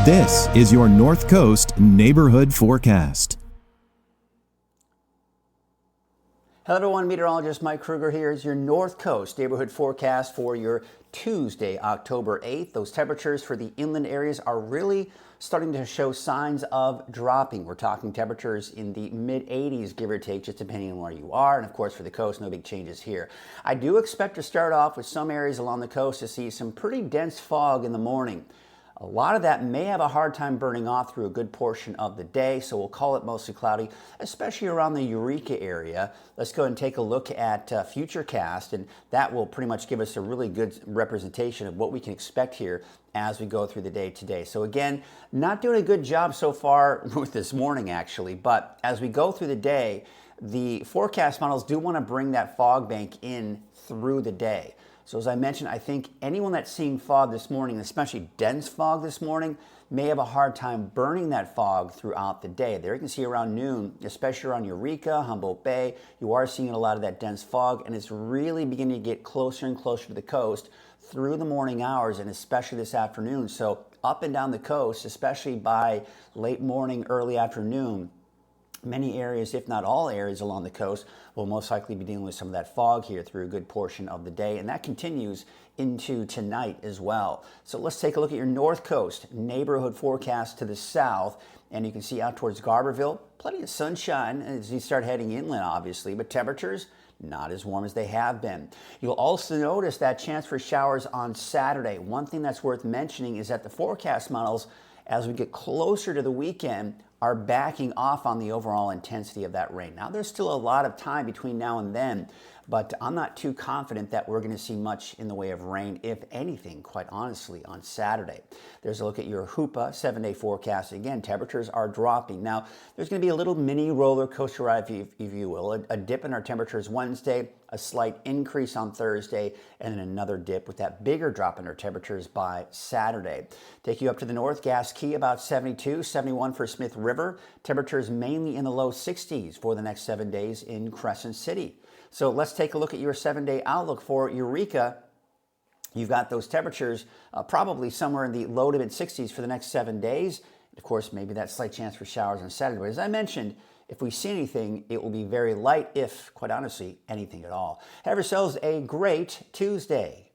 This is your North Coast Neighborhood Forecast. Hello everyone, meteorologist Mike Kruger here is your North Coast Neighborhood Forecast for your Tuesday, October 8th. Those temperatures for the inland areas are really starting to show signs of dropping. We're talking temperatures in the mid-80s, give or take, just depending on where you are. And of course, for the coast, no big changes here. I do expect to start off with some areas along the coast to see some pretty dense fog in the morning. A lot of that may have a hard time burning off through a good portion of the day, so we'll call it mostly cloudy, especially around the Eureka area. Let's go ahead and take a look at Futurecast, and that will pretty much give us a really good representation of what we can expect here as we go through the day today. So again, not doing a good job so far with this morning actually, but as we go through the day, the forecast models do want to bring that fog bank in through the day. So as I mentioned, I think anyone that's seeing fog this morning, especially dense fog this morning, may have a hard time burning that fog throughout the day. There you can see around noon, especially around Eureka, Humboldt Bay, you are seeing a lot of that dense fog, and it's really beginning to get closer and closer to the coast through the morning hours and especially this afternoon. So up and down the coast, especially by late morning, early afternoon, many areas, if not all areas along the coast, will most likely be dealing with some of that fog here through a good portion of the day, and that continues into tonight as well. So let's take a look at your North Coast neighborhood forecast to the south, and you can see out towards Garberville, plenty of sunshine as you start heading inland, obviously, but temperatures not as warm as they have been. You'll also notice that chance for showers on Saturday. One thing that's worth mentioning is that the forecast models, as we get closer to the weekend, are backing off on the overall intensity of that rain. Now, there's still a lot of time between now and then, but I'm not too confident that we're going to see much in the way of rain, if anything, quite honestly, on Saturday. There's a look at your Hoopa 7-day forecast. Again, temperatures are dropping. Now, there's going to be a little mini roller coaster ride, if you will, a dip in our temperatures Wednesday, a slight increase on Thursday, and then another dip with that bigger drop in our temperatures by Saturday. Take you up to the north, Gas Key, about 72, 71 for Smith River. Temperatures mainly in the low 60s for the next 7 days in Crescent City. So let's take a look at your 7-day outlook for Eureka. You've got those temperatures probably somewhere in the low to mid 60s for the next 7 days. Of course, maybe that slight chance for showers on Saturday. But as I mentioned, if we see anything, it will be very light, if, quite honestly, anything at all. Have yourselves a great Tuesday.